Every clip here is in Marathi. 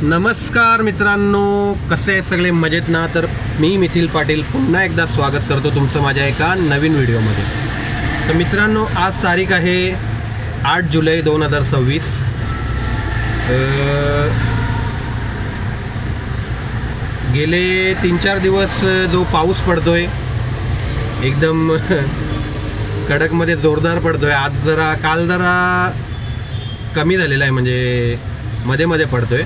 नमस्कार मित्रांनो, कसे आहे सगळे? मजेत ना? तर मी मिथिल पाटील पुन्हा एकदा स्वागत करतो तुमचं माझ्या एका नवीन व्हिडिओमध्ये. तर मित्रांनो, आज तारीख आहे 8 जुलै 2026. गेले 3-4 दिवस जो पाऊस पडतोय एकदम कडकमध्ये जोरदार पडतोय. आज काल जरा कमी झालेला आहे, म्हणजे मध्ये मध्ये पडतोय.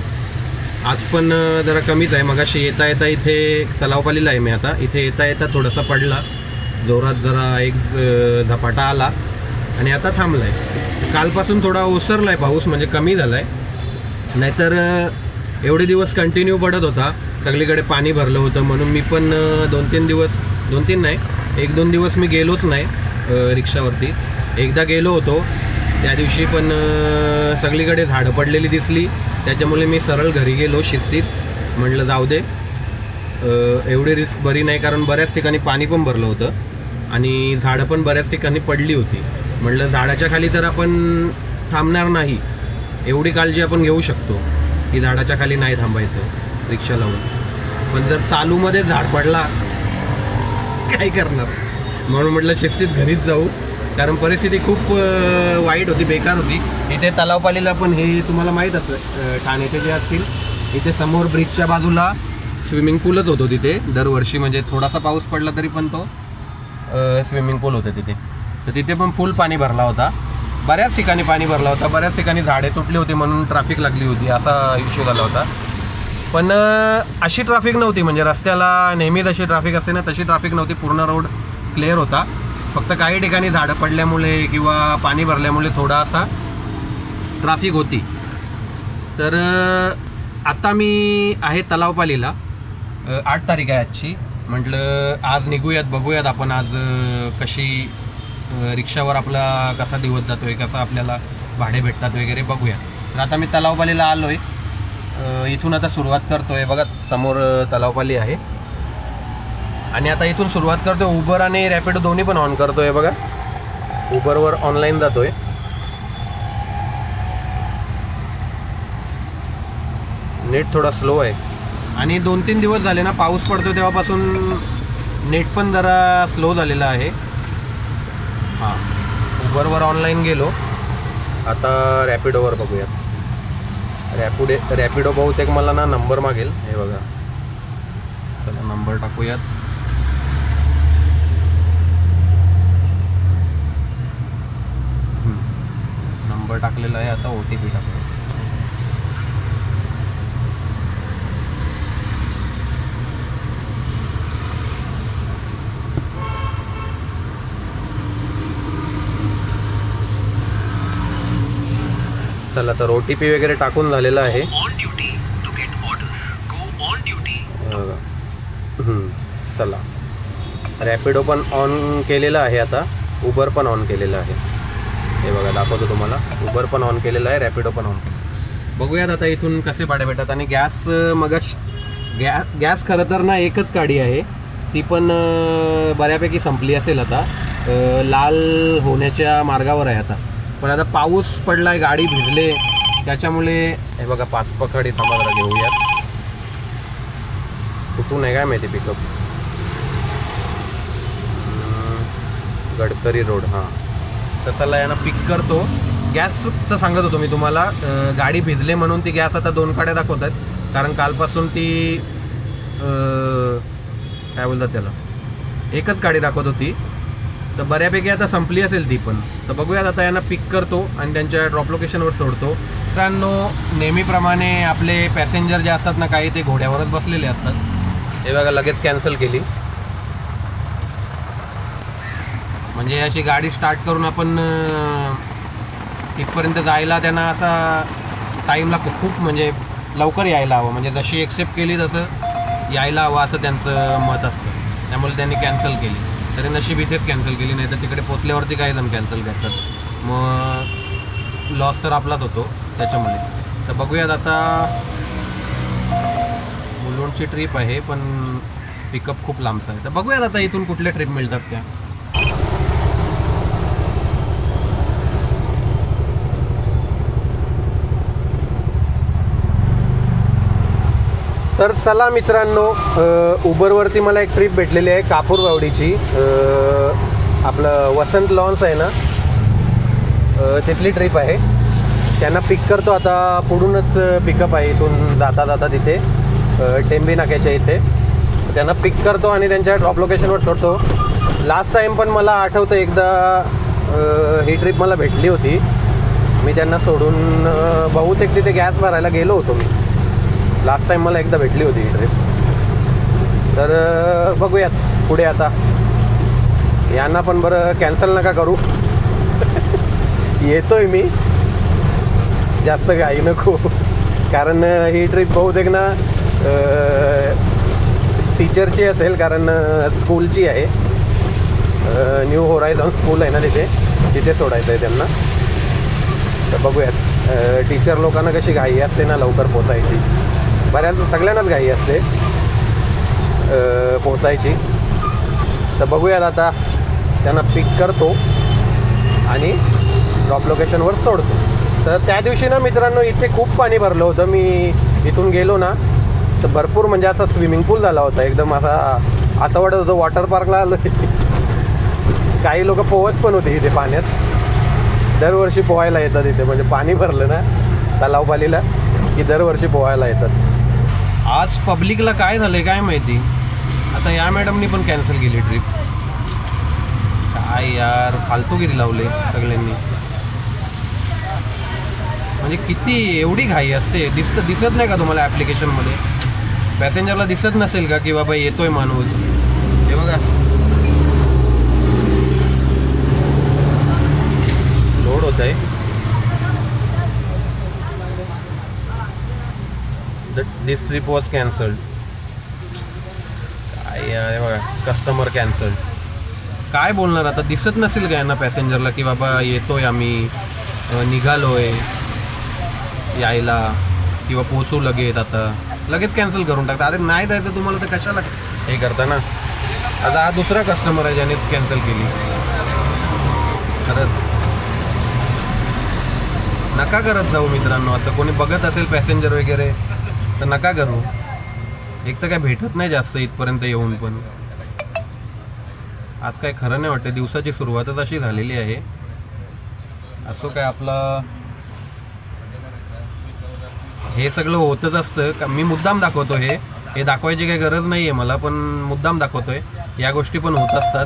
आज पण जरा कमीच आहे. मगाशी येता येता इथे तलावपालीला आहे मी आता. इथे येता येता थोडासा पडला जोरात, जरा एक झपाटा आला आणि आता थांबला आहे. कालपासून थोडा ओसरला आहे पाऊस, म्हणजे कमी झाला आहे. नाहीतर एवढे दिवस कंटिन्यू पडत होता, सगळीकडे पाणी भरलं होतं. म्हणून मी पण 2-3 दिवस, 2-3 नाही, 1-2 दिवस मी गेलोच नाही रिक्षावरती. एकदा गेलो होतो, त्या दिवशी पण सगळीकडे झाडं पडलेली दिसली, त्याच्यामुळे मी सरळ घरी गेलो शिस्तीत. म्हटलं जाऊ दे, एवढी रिस्क बरी नाही, कारण बऱ्याच ठिकाणी पाणी पण भरलं होतं आणि झाडं पण बऱ्याच ठिकाणी पडली होती. म्हटलं झाडाच्या खाली तर आपण थांबणार नाही, एवढी काळजी आपण घेऊ शकतो की झाडाच्या खाली नाही थांबायचं रिक्षा लावून. पण जर चालूमध्ये झाड पडला काय करणार? म्हणून म्हटलं शिस्तीत घरीच जाऊ, कारण परिस्थिती खूप वाईट होती, बेकार होती. इथे तलावपालीला पण हे तुम्हाला माहीत असतं, ठाण्याचे जे असतील, इथे समोर ब्रिजच्या बाजूला स्विमिंग पूलच होतो तिथे दरवर्षी. म्हणजे थोडासा पाऊस पडला तरी पण तो स्विमिंग पूल होतं तिथे. तर तिथे पण फुल पाणी भरला होता, बऱ्याच ठिकाणी पाणी भरला होता, बऱ्याच ठिकाणी झाडे तुटली होती म्हणून ट्रॅफिक लागली होती, असा इश्यू झाला होता. पण अशी ट्रॅफिक नव्हती, म्हणजे रस्त्याला नेहमीच अशी ट्रॅफिक असते ना, तशी ट्रॅफिक नव्हती. पूर्ण रोड क्लिअर होता. फक्त काही ठिकाणी झाडं पडल्यामुळे किंवा पाणी भरल्यामुळे थोडासा ट्रॅफिक होती. तर आता मी आहे तलावपालीला. 8 तारीख आहे आजची. म्हटलं आज निघूयात, बघूयात आपण आज कशी रिक्षावर आपला कसा दिवस जातो आहे, कसं आपल्याला भाडे भेटतात वगैरे बघूया. तर आता मी तलावपालीला आलो आहे. इथून आता सुरुवात करतो आहे. बघा समोर तलावपाली आहे आणि आता इथून सुरुवात करतो. उबर आणि रॅपिडो दोन्ही पण ऑन करतो आहे. बघा उबरवर ऑनलाईन जातो आहे. नेट थोडा स्लो आहे आणि 2-3 दिवस झाले ना पाऊस पडतो तेव्हापासून नेट पण जरा स्लो झालेला आहे. हां, उबरवर ऑनलाईन गेलो. आता रॅपिडोवर बघूयात. रॅपिडो बहुतेक मला ना नंबर मागेल. हे बघा, चला नंबर टाकूयात. नंबर टाकलेला आहे. आता OTP टाकूया. चला, तर OTP वगैरे टाकून झालेला आहे. चला, रॅपिडो पण ऑन केलेला आहे. आता उबर पण ऑन केलेलं आहे. हे बघा दाखवतो तुम्हाला. उबर पण ऑन केलेलं आहे, रॅपिडो पण ऑन केलं. बघूयात आता इथून कसे भाडे भेटतात. आणि गॅस खरं तर ना एकच गाडी आहे, ती पण बऱ्यापैकी संपली असेल आता. लाल होण्याच्या मार्गावर आहे आता. पण आता पाऊस पडला आहे, गाडी भिजले, त्याच्यामुळे हे बघा पाच पकड इथं मला घेऊयात. कुठून आहे काय माहिती पिकअप. गडकरी रोड. हां, तसाला यांना पिक करतो. गॅसचं सांगत होतो मी तुम्हाला. गाडी भिजले म्हणून ती गॅस आता 2 काड्या दाखवत आहेत, कारण कालपासून ती काय बोलतात त्याला, एकच गाडी दाखवत होती. तर बऱ्यापैकी आता संपली असेल ती पण. तर बघूयात आता यांना पिक करतो आणि त्यांच्या ड्रॉप लोकेशनवर सोडतो. मित्रांनो, नेहमीप्रमाणे आपले पॅसेंजर जे असतात ना, काही ते घोड्यावरच बसलेले असतात. हे बघा लगेच कॅन्सल केली. म्हणजे अशी गाडी स्टार्ट करून आपण तिथपर्यंत जायला त्यांना असा टाईम लागतो खूप, म्हणजे लवकर यायला हवं. म्हणजे जशी एक्सेप्ट केली तसं यायला हवं असं त्यांचं मत असतं. त्यामुळे त्यांनी कॅन्सल केली. तरी नशीब इथेच कॅन्सल केली, नाही तर तिकडे पोचल्यावरती काही जण कॅन्सल करतात. मग लॉस तर आपलाच होतो त्याच्यामुळे. तर बघूयात आता. मुलुंडची ट्रिप आहे पण पिकअप खूप लांबचा आहे. तर बघूयात आता इथून कुठल्या ट्रिप मिळतात त्या. तर चला मित्रांनो, उबरवरती मला एक ट्रिप भेटलेली आहे कापूरबावडीची. आपलं वसंत लॉन्स आहे ना, तिथली ट्रिप आहे. त्यांना पिक करतो आता. पुढूनच पिकअप आहे, इथून जाता जाता तिथे टेंबी नाक्याच्या इथे त्यांना पिक करतो आणि त्यांच्या ड्रॉप लोकेशनवर सोडतो. लास्ट टाईम पण मला आठवतं एकदा ही ट्रिप मला भेटली होती. मी त्यांना सोडून बहुतेक तिथे गॅस भरायला गेलो होतो मी. लास्ट टाईम मला एकदा भेटली होती ही ट्रिप. तर बघूयात पुढे आता. यांना पण बरं कॅन्सल नका करू. येतोय मी, जास्त घाई नको. कारण ही ट्रिप बहुतेक ना टीचरची असेल, कारण स्कूलची आहे. न्यू होरायझन स्कूल आहे ना तिथे सोडायचं आहे त्यांना. तर बघूयात. टीचर लोकांना कशी घाई असते ना लवकर पोचायची. बऱ्याच सगळ्यांनाच घाई असते पोचायची. तर बघूयात आता. त्यांना पिक करतो आणि ड्रॉप लोकेशनवर सोडतो. तर त्या दिवशी ना मित्रांनो इथे खूप पाणी भरलं होतं. मी इथून गेलो ना तर भरपूर, म्हणजे असा स्विमिंग पूल झाला होता एकदम. असं वाटत होतं वॉटर पार्कला आलो. काही लोक पोहत पण होते इथे पाण्यात. दरवर्षी पोहायला येतात इथे, म्हणजे पाणी भरलं ना तलावपालीला की दरवर्षी पोहायला येतात. आज पब्लिकला काय झालं आहे काय माहिती. आता या मॅडमनी पण कॅन्सल केली ट्रिप. काय यार, फालतूगिरी लावले सगळ्यांनी. म्हणजे किती एवढी घाई असते. दिसत नाही का तुम्हाला ॲप्लिकेशनमध्ये? पॅसेंजरला दिसत नसेल का की बाबा येतोय माणूस? हे बघा, लोड होत आहे. दिस ट्रिप वॉज कॅन्सल्ड. काय यार, बघा, कस्टमर कॅन्सल्ड. काय बोलणार आता? दिसत नसेल का यांना पॅसेंजरला की बाबा येतोय आम्ही, निघालोय यायला किंवा पोचू लगेच. आता लगेच कॅन्सल करून टाकता. अरे नाही जायचं तुम्हाला तर कशाला हे करता ना. आता हा दुसरा कस्टमर आहे ज्याने कॅन्सल केली. खरंच नका करत जाऊ मित्रांनो असं. कोणी बघत असेल पॅसेंजर वगैरे तर नका करू. एक तर काय भेटत नाही जास्त इथपर्यंत येऊन पण. आज काय खरं नाही वाटतं. दिवसाची सुरुवातच अशी झालेली आहे. असं काय आपलं हे सगळं होतच असतं का? मी मुद्दाम दाखवतो. हे दाखवायची काही गरज नाही आहे मला, पण मुद्दाम दाखवतोय. या गोष्टी पण होत असतात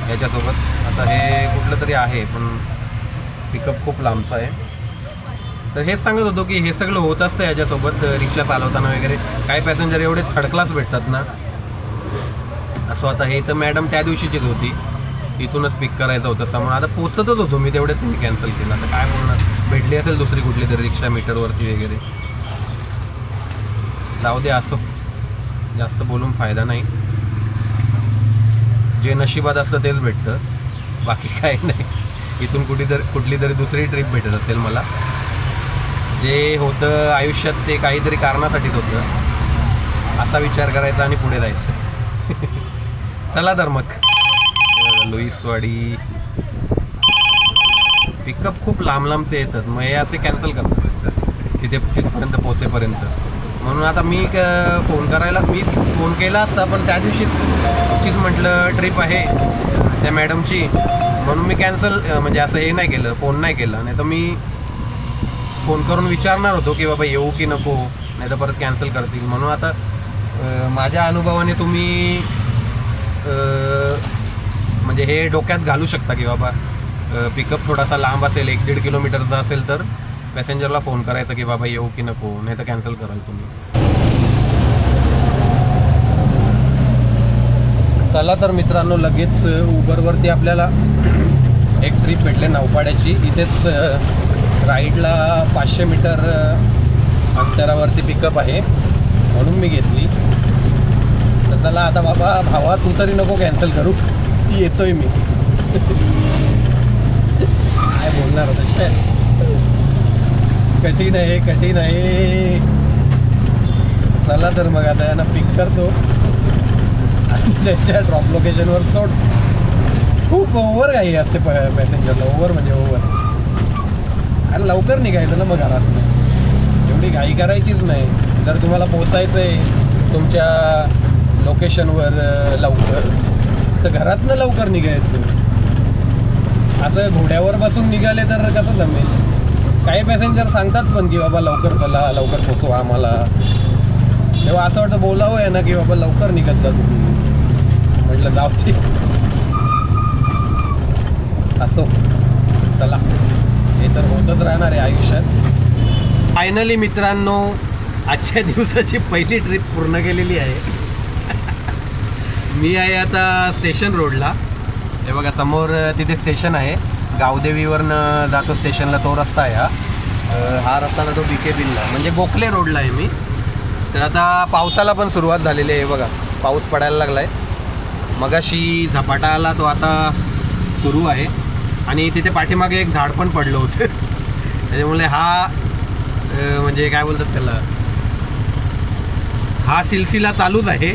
याच्यासोबत. आता हे कुठलं तरी आहे पण पिकअप खूप लांबचा आहे. तर हेच सांगत होतो की हे सगळं होत असतं याच्यासोबत. रिक्षा चालवताना वगैरे काही पॅसेंजर एवढे थर्ड क्लास भेटतात ना. असं आता हे तर मॅडम त्या दिवशीचीच होती, इथूनच पिक करायचं होतं समोर. आता पोचतच होतो मी, तेवढ्यात तुम्ही कॅन्सल केलं. आता काय बोलणार? भेटली असेल दुसरी कुठली तरी रिक्षा मीटरवरती वगैरे. जाऊ दे, असं जास्त बोलून फायदा नाही. जे नशिबात असतं तेच भेटतं, बाकी काही नाही. इथून कुठली तरी दुसरी ट्रिप भेटत असेल मला. जे होतं आयुष्यात ते काहीतरी कारणासाठीच होतं, असा विचार करायचा आणि पुढे जायचं. चला तर मग. लुईसवाडी पिकअप खूप लांबचे येतात, मग हे असे कॅन्सल करतात तिथपर्यंत पोहोचेपर्यंत. म्हणून आता मी फोन केला असता, पण त्या दिवशीच म्हटलं ट्रिप आहे त्या मॅडमची, म्हणून मी कॅन्सल, म्हणजे असं हे नाही केलं, फोन नाही केला. नाही तर मी फोन करून विचारणार होतो की बाबा येऊ की नको, नाही तर परत कॅन्सल करतील. म्हणून आता माझ्या अनुभवाने तुम्ही म्हणजे हे डोक्यात घालू शकता की बाबा पिकअप थोडासा लांब असेल, 1-1.5 किलोमीटरचा असेल, तर पॅसेंजरला फोन करायचा की बाबा येऊ की नको, नाही तर कॅन्सल कराल तुम्ही. चला तर मित्रांनो, लगेच उबरवरती आपल्याला एक ट्रिप भेटले नौपाड्याची. इथेच राईडला 500 मीटर अंतरावरती पिकअप आहे, म्हणून मी घेतली. तर चला आता बाबा, भावा तू तरी नको कॅन्सल करू, येतोय मी. काय बोलणार होतं? कठीण आहे. चला तर मग आता यांना पिक करतो आणि त्याच्या ड्रॉप लोकेशनवर सोड. खूप ओव्हर घाई असते पॅसेंजरला, ओव्हर म्हणजे ओव्हर. अरे लवकर निघायचं ना मग घरात, एवढी घाई करायचीच नाही. जर तुम्हाला पोचायचं आहे तुमच्या लोकेशनवर लवकर तर घरातनं लवकर निघायचं. असं घोड्यावर बसून निघाले तर कसं जमेल. काही पॅसेंजर सांगतात पण की बाबा लवकर चला, लवकर पोचवा आम्हाला. तेव्हा असं वाटतं बोलावं आहे ना की बाबा लवकर निघत जा तुम्ही. म्हटलं जाऊ ते असो, चला हे तर होतच राहणार आहे आयुष्यात. फायनली मित्रांनो आजच्या दिवसाची पहिली ट्रिप पूर्ण केलेली आहे. मी आहे आता स्टेशन रोडला. हे बघा समोर तिथे स्टेशन आहे. गावदेवीवरनं जातो स्टेशनला तो रस्ता आहे हा रस्ता ना तो BK बिलला म्हणजे गोखले रोडला आहे मी. तर आता पावसाला पण सुरुवात झालेली आहे. बघा पाऊस पडायला लागला आहे. मगाशी झपाटा आला तो आता सुरू आहे. आणि तिथे पाठीमागे एक झाड पण पडलं होतं. त्याच्यामुळे हा म्हणजे काय बोलतात त्याला, हा सिलसिला चालूच आहे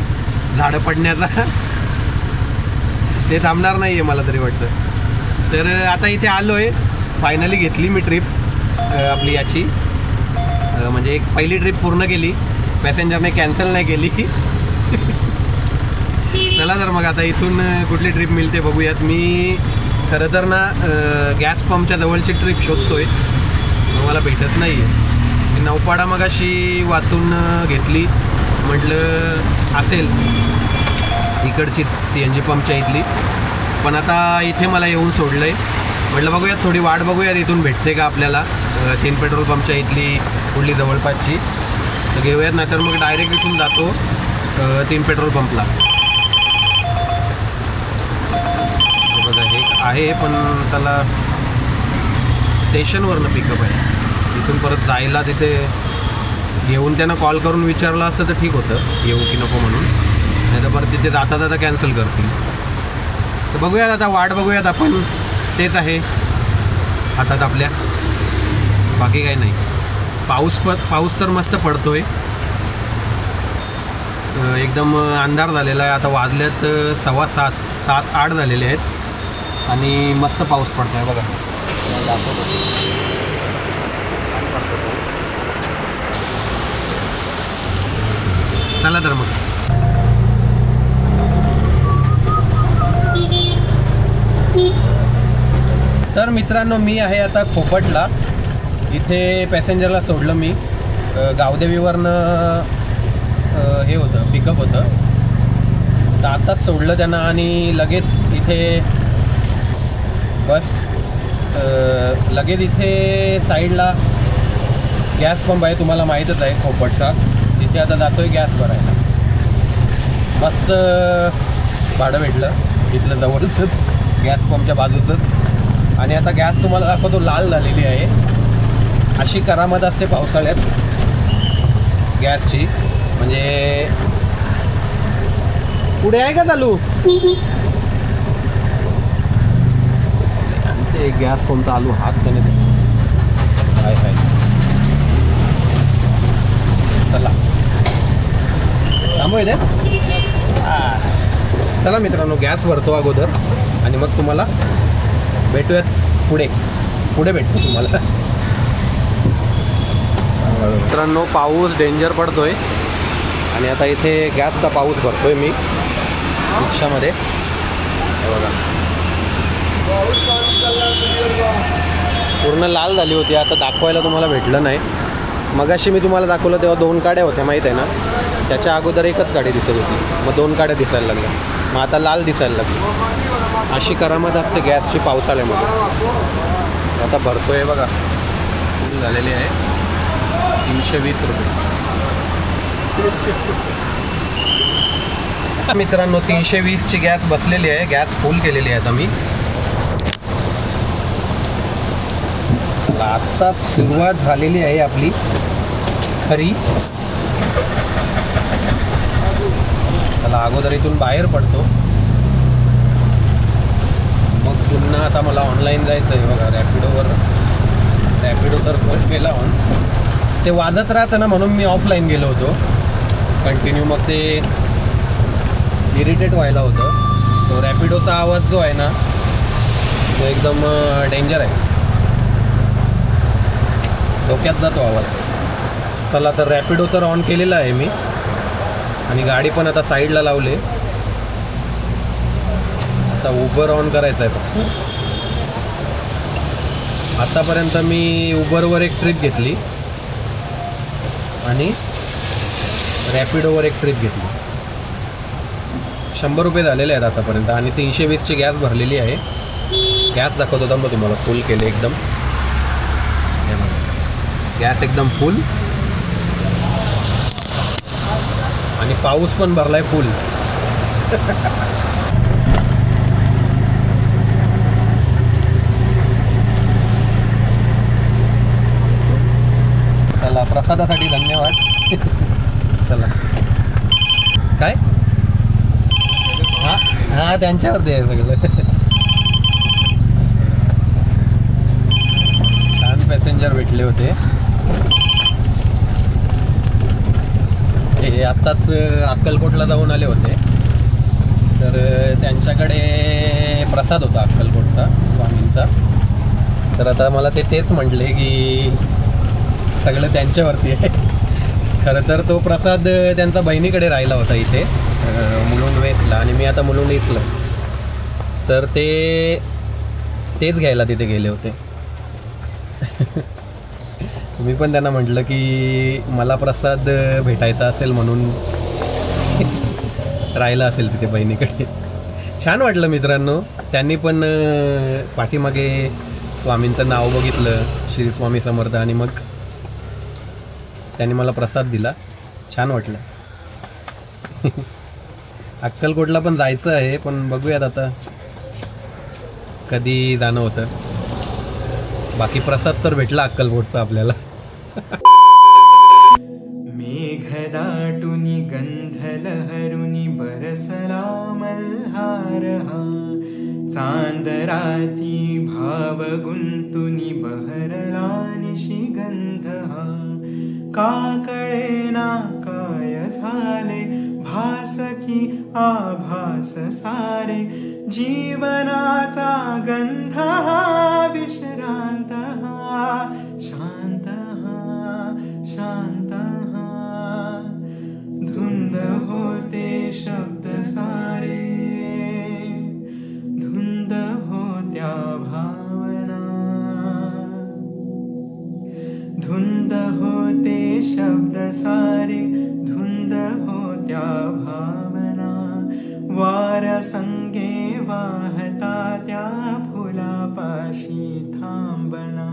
झाडं पडण्याचा. ते थांबणार नाही आहे मला तरी वाटतं. तर आता इथे आलो आहे. फायनली घेतली मी ट्रिप आपली याची, म्हणजे एक पहिली ट्रिप पूर्ण केली. पॅसेंजरने कॅन्सल नाही केली. चला तर मग आता इथून कुठली ट्रिप मिळते बघूयात. मी खरं तर ना गॅस पंपच्या जवळची ट्रिप शोधतोय, मला भेटत नाही आहे. मी नौपाडा मगाशी वाचून घेतली, म्हटलं असेल इकडचीच CNG पंपच्या इथली. पण आता इथे मला येऊन सोडलं आहे. म्हटलं बघूयात थोडी वाट बघूयात इथून भेटते का आपल्याला 3 पेट्रोल पंपच्या इथली कुठली जवळपासची. तर घेऊयात, नाहीतर मग डायरेक्ट इथून जातो 3 पेट्रोल पंपला. बघा हे आहे पण त्याला स्टेशनवरनं पिकअप आहे. इथून परत जायला तिथे घेऊन त्यांना कॉल करून विचारलं असतं तर ठीक होतं येऊ की नको म्हणून. नाही तर परत तिथे जाता जाता कॅन्सल करतील. तर बघूयात आता वाट बघूयात आपण. तेच आहे हातात आपल्या, बाकी काही नाही. पाऊस तर मस्त पडतोय. एकदम अंधार झालेला आहे. आता वाजल्यात 7:15 7-8 झालेले आहेत आणि मस्त पाऊस पडतो आहे बघा. चला तर मग. तर मित्रांनो मी आहे आता खोपटला. इथे पॅसेंजरला सोडलं मी. गावदेवीवरनं हे होतं पिकअप होतं, तर आत्ताच सोडलं त्यांना आणि लगेच इथे बस लगेच इथे साईडला गॅस पंप आहे, तुम्हाला माहीतच आहे खोपटचा. तिथे आता जातोय गॅस भरायला. मस्त भाडं भेटलं इथलं जवळचंच, गॅस पंपच्या बाजूचंच. आणि आता गॅस तुम्हाला दाखवतो लाल झालेली आहे. अशी करामत असते पावसाळ्यात गॅसची. म्हणजे पुढे आहे का चालू ते गॅस पंप चालू हात त्याने काय काय. चला थांबू इथे. चला मित्रांनो गॅस भरतो अगोदर आणि मग तुम्हाला भेटूयात पुढे भेटतो तुम्हाला. मित्रांनो पाऊस डेंजर पडतोय आणि आता इथे गॅसचा पाऊस भरतोय मी रिक्षामध्ये. बघा पूर्ण लाल झाली होती. आता दाखवायला तुम्हाला भेटलं नाही. मगाशी मी तुम्हाला दाखवलं तेव्हा 2 गाड्या होत्या माहीत आहे ना. त्याच्या अगोदर एकच गाडी दिसत होती, मग 2 गाड्या दिसायला लागल्या, मग आता लाल दिसायला लागली. अशी करामत असते गॅसची पावसाळ्यामध्ये. आता भरतोय बघा, फुल झालेली आहे. 320 रुपये. मित्रांनो 320ची गॅस बसलेली आहे. गॅस फुल केलेली आहे आता मी. आता सुरुवात झालेली आहे आपली खरी. त्याला अगोदर इथून बाहेर पडतो, मग पुन्हा आता मला ऑनलाईन जायचं आहे बघा. रॅपिडो तर फोन केला ऑन, ते वाजत राहतं ना म्हणून मी ऑफलाईन गेलो होतो कंटिन्यू. मग ते इरिटेट व्हायला होतं. तो रॅपिडोचा आवाज जो आहे ना तो एकदम डेंजर आहे, डोक्यात जातो आवाज. चला तर रॅपिडो तर ऑन केलेला आहे मी आणि गाडी पण आता साईडला लावले. आता उबर ऑन करायचं आहे फक्त. आतापर्यंत मी उबरवर एक ट्रिप घेतली आणि रॅपिडोवर एक ट्रिप घेतली. 100 रुपये झालेले आहेत आतापर्यंत आणि 320ची गॅस भरलेली आहे. गॅस दाखवत होता मग तुम्हाला, फुल केले एकदम. गॅस एकदम फुल आणि पाऊस पण भरलाय फुल. चला प्रसादासाठी धन्यवाद. चला काय हा त्यांच्यावरती आहे सगळं. छान पॅसेंजर भेटले होते. हे आत्ताच अक्कलकोटला जाऊन आले होते तर त्यांच्याकडे प्रसाद होता अक्कलकोटचा स्वामींचा. तर आता मला तेच म्हटले की सगळं त्यांच्यावरती आहे. खरं तर तो प्रसाद त्यांचा बहिणीकडे राहिला होता इथे मुलुंड वेस्टला आणि मी आता मुलुंड ईस्टला. तर तेच घ्यायला तिथे गेले होते. मी पण त्यांना म्हटलं की मला प्रसाद भेटायचा असेल म्हणून राहिला असेल तिथे बहिणीकडे. छान वाटलं मित्रांनो. त्यांनी पण पाठीमागे स्वामींचं नाव बघितलं, श्री स्वामी समर्थ, आणि मग त्यांनी मला प्रसाद दिला. छान वाटलं. अक्कलकोटला पण जायचं आहे पण बघूयात आता कधी जाणं होतं. बाकी प्रसाद तर भेटला अक्कलकोटचा आपल्याला. मेघदाटुनि गंधलहरुनि बरसला मल्हार हा, चांदराती भाव गुंतुनि बहरला निशिगंध हा. का कळेना काय झाले भास की आभास सारे, जीवनाचा गंध हा विश्रांत हा, शांत हा, शांत हा. धुंद होते शब्द सारे, धुंद होत्या भावना, धुंद होते शब्द सारे, धुंद होत्या भावना. वार संगे वाहता त्या फुलापाशी थांबना.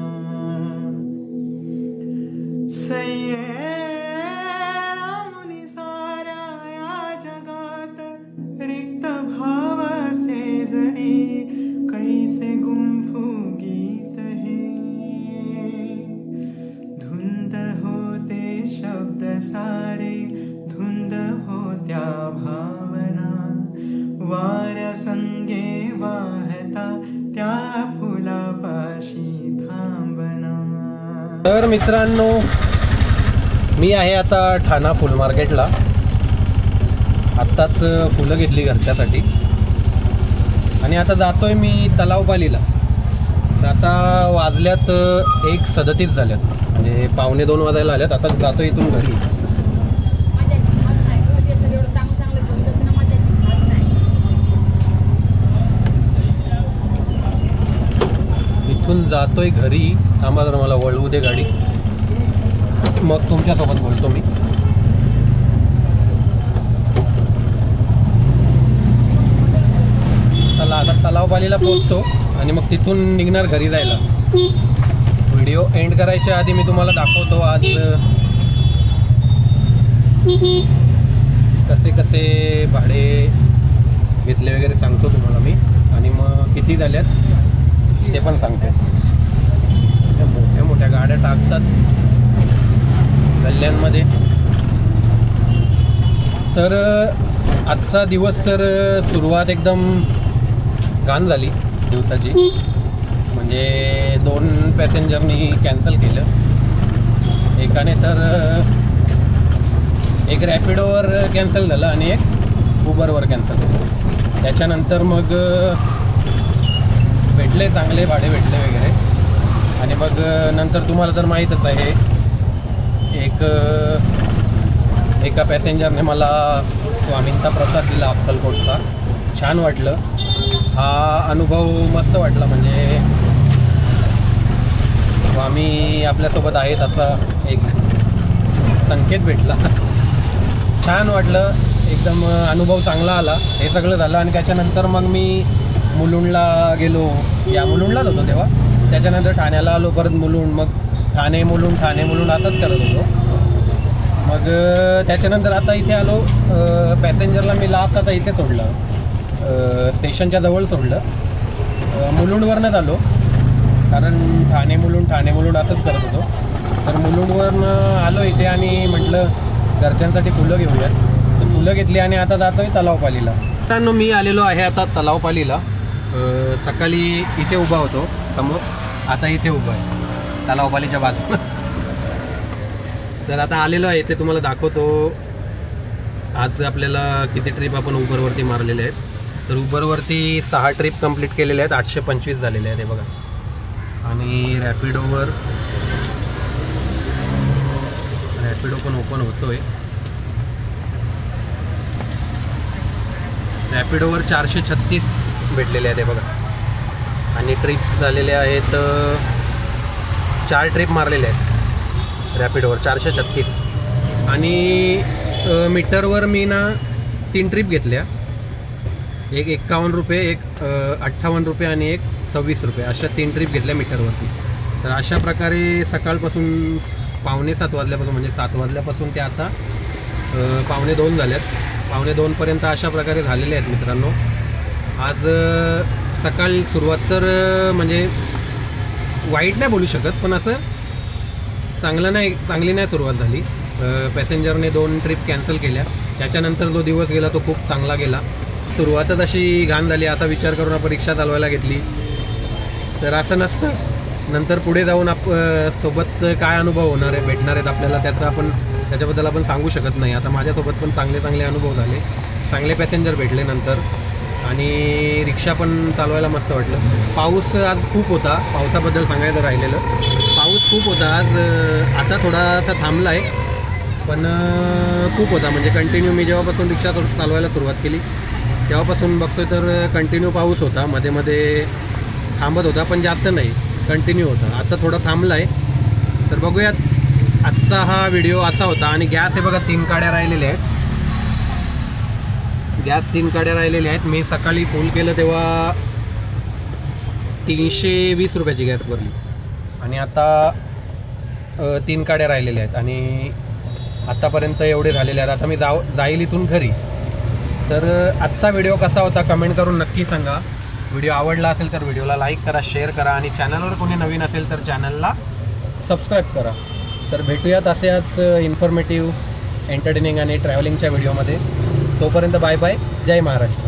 मुनी साऱ्या या जगात रिक्त भाव असे जरी, कैसे गुंफू गीत हे. धुंद होते शब्द सारे, धुंद होत्या भावना. वाऱ्या संगे वाहता त्या फुलापाशी थांबना. तर मित्रांनो मी आहे आता ठाणा फुल मार्केटला. आत्ताच फुलं घेतली घरच्यासाठी आणि आता जातोय मी तलावपालीला. तर आता वाजल्यात 1:37 झाल्यात, म्हणजे 1:45 वाजायला आल्यात. आता जातो इथून घरी. इथून जातोय घरी. थांबा जर मला वळवू दे गाडी, मग तुमच्यासोबत बोलतो मी. चला आता तलावपालीला पोहोचतो आणि मग तिथून निघणार घरी जायला. व्हिडिओ एंड करायच्या आधी मी तुम्हाला दाखवतो आज कसे कसे भाडे घेतले वगैरे सांगतो तुम्हाला मी. आणि मग किती झाल्यात ते पण सांगतो. मोठ्या मोठ्या गाड्या टाकतात गल्ल्यांमध्ये. तर आजचा दिवस तर सुरुवात एकदम घाण झाली दिवसाची. म्हणजे 2 पॅसेंजरनी कॅन्सल केलं. एकाने तर एक रॅपिडोवर कॅन्सल झालं आणि एक उबरवर कॅन्सल झालं. त्याच्यानंतर मग भेटले चांगले भाडे भेटले वगैरे. आणि मग नंतर तुम्हाला तर माहीतच आहे एका पॅसेंजरने मला स्वामींचा प्रसाद दिला अक्कलकोटचा. छान वाटलं. हा अनुभव मस्त वाटला. म्हणजे स्वामी आपल्यासोबत आहेत असा एक संकेत भेटला. छान वाटलं. एकदम अनुभव चांगला आला. हे सगळं झालं आणि त्याच्यानंतर मग मी मुलुंडला गेलो. मुलुंडलाच होतो तेव्हा. त्याच्यानंतर ठाण्याला आलो. परत मुलुंड, मग ठाणे मुलुंड असंच करत होतो. मग त्याच्यानंतर आता इथे आलो. पॅसेंजरला मी लास्ट आता इथे सोडलं, स्टेशनच्या जवळ सोडलं. मुलुंडवरनंच आलो, कारण ठाणे मुलुंड असंच करत होतो. तर मुलुंडवरनं आलो इथे आणि म्हटलं घरच्यांसाठी फुलं घेऊयात. तर फुलं घेतली आणि आता जातो आहे तलावपालीला. मित्रांनो, मी आलेलो आहे आता तलावपालीला. सकाळी इथे उभा होतो समोर, आता इथे उभा आहे तलावपालीच्या बाजूला. तर आता आलेलो आहे ते तुम्हाला दाखवतो. आज आपल्याला किती ट्रिप आपण उबरवरती मारलेले आहेत. तर उबरवरती 6 ट्रिप कंप्लीट केलेले आहेत. 825 झालेले आहेत हे बघा. आणि रॅपिडो पण ओपन होतोय. रॅपिडोवर 436 भेटलेले आहेत हे बघा. आणि ट्रिप झालेले आहेत 4 ट्रिप मारलेले आहेत रॅपिडोवर 436. आणि मीटरवर मी ना 3 ट्रिप घेतल्या. एक 51 रुपये, एक 58 रुपये आणि एक 26 रुपये, अशा 3 ट्रिप घेतल्या मीटरवरती. तर अशा प्रकारे सकाळपासून 7:15 वाजल्यापासून, म्हणजे 7 वाजल्यापासून ते आता 1:15 झाल्यात. 1:15पर्यंत अशा प्रकारे झालेले आहेत मित्रांनो. आज सकाळी सुरुवात तर म्हणजे वाईट नाही बोलू शकत, पण असं चांगली नाही सुरुवात झाली. पॅसेंजरने 2 ट्रिप कॅन्सल केल्या. त्याच्यानंतर जो दिवस गेला तो खूप चांगला गेला. सुरुवातच अशी घाण झाली. असा विचार करून आपण रिक्षा चालवायला घेतली, तर असं नसतं. नंतर पुढे जाऊन सोबत काय अनुभव भेटणार आहेत आपल्याला, त्याच्याबद्दल आपण सांगू शकत नाही. आता माझ्यासोबत पण चांगले अनुभव झाले. चांगले पॅसेंजर भेटले नंतर. आणि रिक्षा पण चालवायला मस्त वाटलं. पाऊस आज खूप होता. पावसाबद्दल सांगायचं राहिलेलं. पाऊस खूप होता आज. आता थोडासा थांबला आहे, पण खूप होता. म्हणजे कंटिन्यू मी जेव्हापासून रिक्षा चालवायला सुरुवात केली तेव्हापासून बघतोय तर कंटिन्यू पाऊस होता. मध्ये थांबत होता, पण जास्त नाही, कंटिन्यू होता. आता थोडा थांबला आहे. तर बघूयात. आजचा हा व्हिडिओ असा होता. आणि गॅस हे बघा 3 काड्या राहिलेल्या आहेत. गॅस 3 काड्या राहिलेल्या आहेत. मी सकाळी फुल केलं तेव्हा 320 रुपयाची गॅस भरली. आणि आता 3 काड्या राहिलेल्या आहेत. आणि आत्तापर्यंत एवढे झालेले आहेत. आता मी जाईल इथून घरी. तर आजचा व्हिडिओ कसा होता कमेंट करून नक्की सांगा. व्हिडिओ आवडला असेल तर व्हिडिओला लाईक करा, शेअर करा. आणि चॅनलवर कोणी नवीन असेल तर चॅनलला सबस्क्राईब करा. तर भेटूयात असेच इन्फॉर्मेटिव्ह, एंटरटेनिंग आणि ट्रॅव्हलिंगच्या व्हिडिओमध्ये. तोपर्यंत बाय बाय. जय महाराष्ट्र.